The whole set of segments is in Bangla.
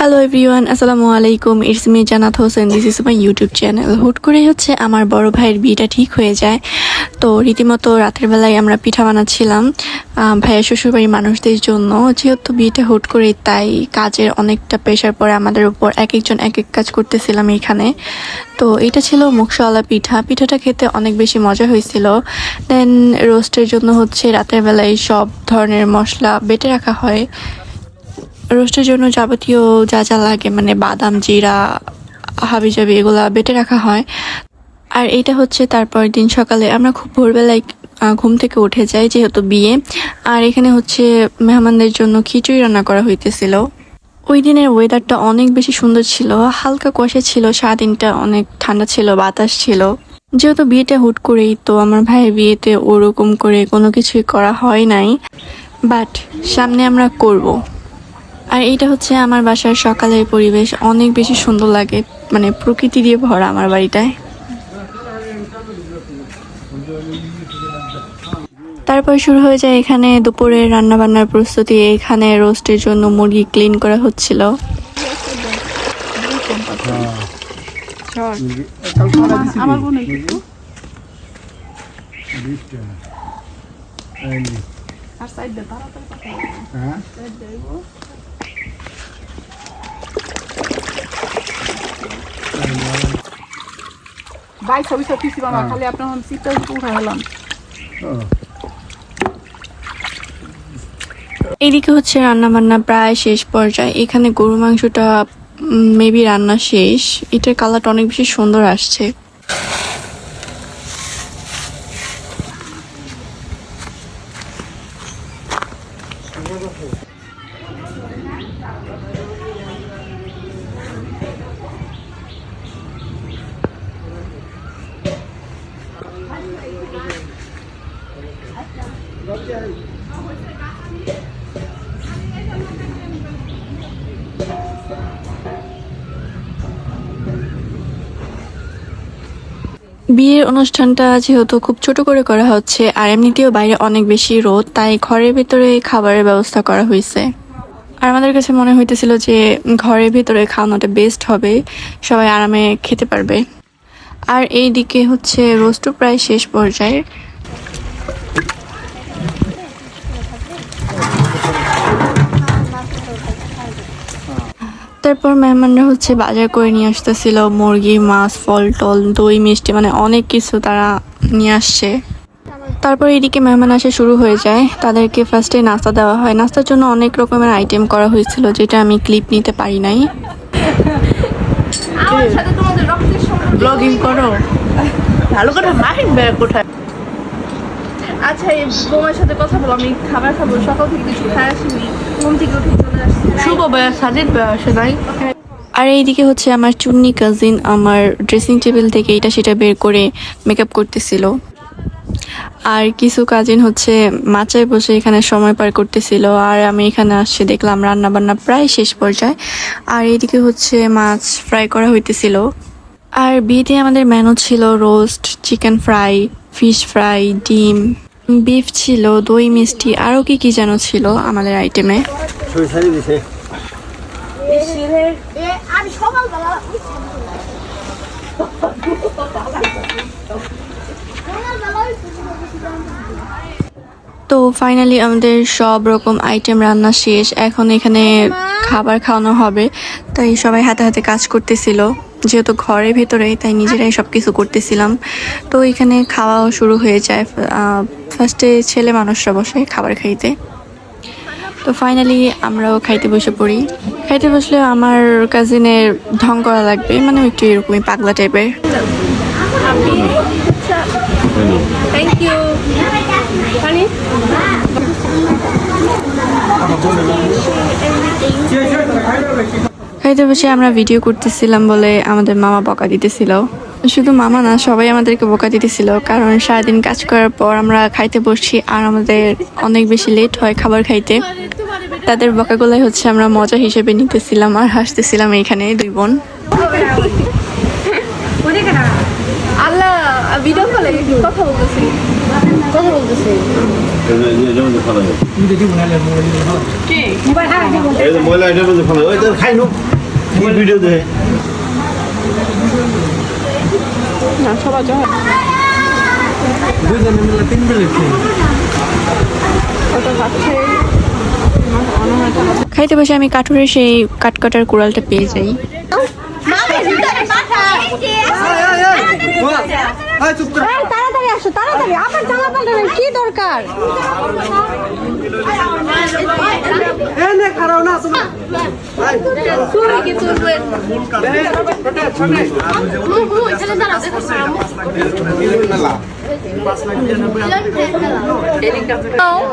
হ্যালো এভরিওয়ান, আসসালামু আলাইকুম। It's me Jannat Hossain, this is my YouTube channel. হুট করে হচ্ছে আমার বড় ভাইয়ের বিয়েটা ঠিক হয়ে যায়। তো রীতিমতো রাতের বেলায় আমরা পিঠা বানাচ্ছিলাম ভাইয়ের শ্বশুরবাড়ির মানুষদের জন্য। যেহেতু বিয়েটা হুট করে, তাই কাজের অনেকটা প্রেশার পড়ে আমাদের উপর। এক একজন এক এক কাজ করতেছিলাম এখানে। তো এটা ছিল মুগশাওয়ালা পিঠা। পিঠাটা খেতে অনেক বেশি মজা হয়েছিল। দেন রোস্টের জন্য হচ্ছে রাতের বেলায় সব ধরনের মশলা বেটে রাখা হয়। রোস্টের জন্য যাবতীয় যা যা লাগে, মানে বাদাম, জিরা, হাবিজাবি, এগুলা বেটে রাখা হয়। আর এটা হচ্ছে তারপর দিন সকালে আমরা খুব ভোরবেলায় ঘুম থেকে উঠে যাই, যেহেতু বিয়ে। আর এখানে হচ্ছে মেহমানদের জন্য খিচুড়ি রান্না করা হইতেছিল। ওই দিনের ওয়েদারটা অনেক বেশি সুন্দর ছিল, হালকা কুয়াশা ছিল, সারাদিনটা অনেক ঠান্ডা ছিল, বাতাস ছিল। যেহেতু বিয়েটা হুট করেই, তো আমার ভাইয়ের বিয়েতে ওরকম করে কোনো কিছুই করা হয় নাই, বাট সামনে আমরা করব। আর এইটা হচ্ছে আমার বাসার সকালের পরিবেশ, অনেক বেশি সুন্দর লাগে, মানে প্রকৃতি দিয়ে ভরা আমার বাড়িটায়। তারপর শুরু হয়ে যায় এখানে দুপুরের রান্না বান্নার প্রস্তুতি। এখানে রোস্টের জন্য মুরগি ক্লিন করা হচ্ছিল। ভাই ছবি ছবি বাবা খালি আপনার চিত্র উঠা হলাম। এইদিকে হচ্ছে রান্না বান্না প্রায় শেষ পর্যায়ে। এখানে গরু মাংসটা মেবি রান্না শেষ। এটার কালারটা অনেক বেশি সুন্দর আসছে। বিয়ের অনুষ্ঠানটা যেহেতু খুব ছোট করে করা হচ্ছে, আর এমনিতেও বাইরে অনেক বেশি রোদ, তাই ঘরের ভিতরে খাবারের ব্যবস্থা করা হয়েছে। আর আমাদের কাছে মনে হইতেছিল যে ঘরের ভিতরে খাওয়ানোটা বেস্ট হবে, সবাই আরামে খেতে পারবে। আর এইদিকে হচ্ছে রোস্টও প্রায় শেষ পর্যায়ে। তারপর মেহমানরা হচ্ছে বাজার করে নিয়ে আসতেছিল মুরগি, মাছ, ফল টল, দই, মিষ্টি, মানে অনেক কিছু তারা নিয়ে আসছে। তারপর এদিকে মেহমান আসা শুরু হয়ে যায়। তাদেরকে ফার্স্টে নাস্তা দেওয়া হয়। নাস্তার জন্য অনেক রকমের আইটেম করা হয়েছিল, যেটা আমি ক্লিপ নিতে পারি নাই। ব্লগিং করো ভালো করে মাহিন বের কোথায়। আচ্ছা, এই বোমার সাথে কথা বলো, আমি খাবার খাবো। সকাল থেকে কিছু খাই আসিনি, ঘুম থেকে উঠে চলে আসছি। শুভ বয়স সাজিদ বয়স আসে নাই। আর এইদিকে হচ্ছে আমার চুন্নি কাজিন আমার ড্রেসিং টেবিল থেকে এটা সেটা বের করে মেকআপ করতেছিল। আর কিছু কাজিন হচ্ছে মাচায় বসে এখানে সময় পার করতেছিল। আর আমি এখানে আসছে, দেখলাম রান্না বান্না প্রায় শেষ পর্যায়ে। আর এইদিকে হচ্ছে মাছ ফ্রাই করা হইতেছিল। আর বিয়েতে আমাদের মেনু ছিল roast, chicken fry, fish fry, ডিম, বিফ ছিল, দই, মিষ্টি, আরও কি কি যেন ছিল আমাদের আইটেমে। তো ফাইনালি আমাদের সব রকম আইটেম রান্না শেষ। এখন এখানে খাবার খাওয়ানো হবে, তাই সবাই হাতে হাতে কাজ করতেছিল। যেহেতু ঘরের ভেতরেই, তাই নিজেরাই সব কিছু করতেছিলাম। তো এখানে খাওয়াও শুরু হয়ে যায়। ফার্স্টে ছেলে মানুষরা বসে খাবার খাইতে। তো ফাইনালি আমরাও খাইতে বসে পড়ি। খাইতে বসলে আমার কাজিনের ঢং করা লাগবে, মানে একটু এরকমই পাগলা টাইপের। Thank you. খাইতে বসে আমরা ভিডিও করতেছিলাম বলে আমাদের মামা বকা দিতেছিল। শুধু মামা না, সবাই আমাদেরকে বকা দিতেছিল, কারণ সারাদিন কাজ করার পর আমরা খাইতে বসছি আর আমাদের অনেক বেশি লেট হয় খাবার খাইতে। তাদের বকাগুলাই হচ্ছে আমরা মজা হিসেবে নিতেছিলাম আর হাসতেছিলাম এইখানে দুই বোন। আল্লাহ ভিডিও কলে কথা বলতেছি। কথা বলতেছি কে ময়লা এটার মধ্যে ফেলে ওই তো খাই নো ভিডিও দেখে না সবার জন্য ওটা খাচ্ছে খাইতে বসে আমি কাঠুরের সেই কাটকাটার কুড়ালটা পেয়ে যাই। তাড়াতাড়ি আসো তাড়াতাড়ি আবার জামা পাল্টানোর কি দরকার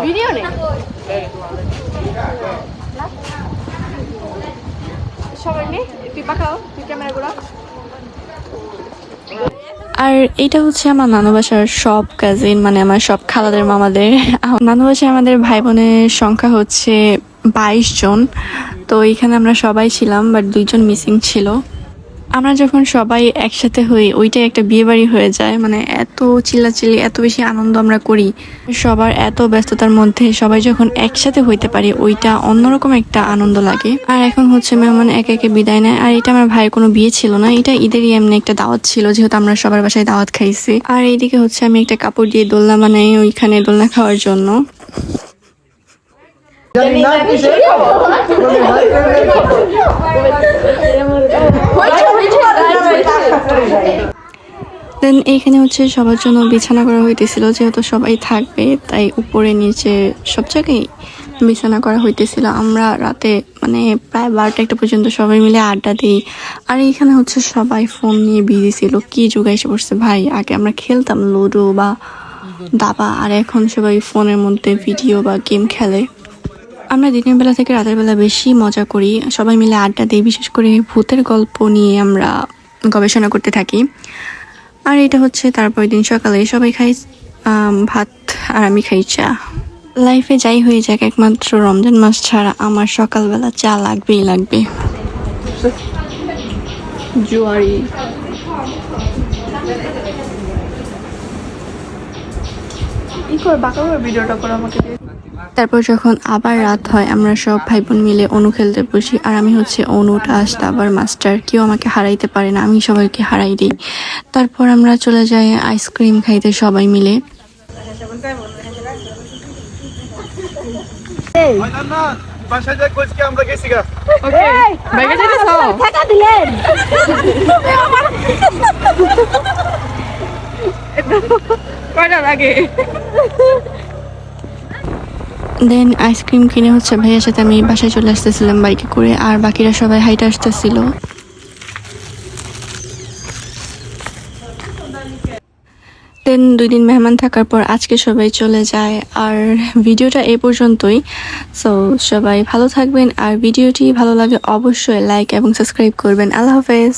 ভিডিও নেই সবাই নে তুই পাকাও তুই ক্যামেরাগুলো আর এটা হচ্ছে আমার নানু বাসার সব কাজিন, মানে আমার সব খালাদের মামাদের। নানু বাসায় আমাদের ভাই বোনের সংখ্যা হচ্ছে 22 জন। তো এখানে আমরা সবাই ছিলাম, বাট 2 জন মিসিং ছিল। আমরা যখন সবাই একসাথে হই ওইটাই একটা বিয়ে বাড়ি হয়ে যায়, মানে এত চিল্লাচিল্লি এত বেশি আনন্দ আমরা করি। সবার এত ব্যস্ততার মধ্যে সবাই যখন একসাথে হইতে পারি ওইটা অন্যরকম একটা আনন্দ লাগে। আর এখন হচ্ছে মেহমান একে একে বিদায় নেয়। আর এটা আমার ভাইয়ের কোনো বিয়ে ছিল না, এটা ঈদেরই এমনি একটা দাওয়াত ছিল, যেহেতু আমরা সবার বাসায় দাওয়াত খাইছি। আর এইদিকে হচ্ছে আমি একটা কাপড় দিয়ে দোলনা বানাই ওইখানে দোলনা খাওয়ার জন্য। দেন এইখানে হচ্ছে সবার জন্য বিছানা করা হইতেছিল, যেহেতু সবাই থাকবে তাই উপরে নিচে সব জায়গায় বিছানা করা হইতেছিল। আমরা রাতে মানে প্রায় 12টা পর্যন্ত সবাই মিলে আড্ডা দিই। আর এইখানে হচ্ছে সবাই ফোন নিয়ে বিজি ছিল, কি যুগ এসে পড়ছে ভাই। আগে আমরা খেলতাম লুডো বা দাবা, আর এখন সবাই ফোনের মধ্যে ভিডিও বা গেম খেলে। আমরা দিনের বেলা থেকে রাতের বেলা বেশি মজা করি, সবাই মিলে আড্ডা দিই, বিশেষ করে ভূতের গল্প নিয়ে আমরা গবেষণা করতে থাকি। আর এটা হচ্ছে তারপর দিন সকালে সবাই খাই ভাত আর আমি খাই চা। লাইফে যাই হয়ে যাক, একমাত্র রমজান মাস ছাড়া আমার সকালবেলা চা লাগবেই লাগবে। জুয়ারি কি করে বাঁকা করে ভিডিওটা করে আমাকে দিয়ে তারপর যখন আবার রাত হয় আমরা সব ভাই বোন মিলে অনু খেলতে বসি। আর আমি হচ্ছে অনু টাস্ট আবার মাস্টার, কেউ আমাকে হারাইতে পারে না, আমি সবাইকে হারাই দিই। তারপর আমরা চলে যাই আইসক্রিম খাইতে সবাই মিলে। বাসায় যাই কইছি আমরা গেছি গা ওকে বাইকে যাইতেছো টাকা দিলেন কয়টা লাগে দেন আইসক্রিম কিনে হচ্ছে ভাইয়ের সাথে আমি বাসায় চলে আসতেছিলাম বাইকে করে, আর বাকিরা সবাই হাইটে আসতেছিল। দেন 2 দিন মেহমান থাকার পর আজকে সবাই চলে যায়। আর ভিডিওটা এই পর্যন্তই। সো সবাই ভালো থাকবেন, আর ভিডিওটি ভালো লাগে অবশ্যই লাইক এবং সাবস্ক্রাইব করবেন। আল্লাহ হাফেজ।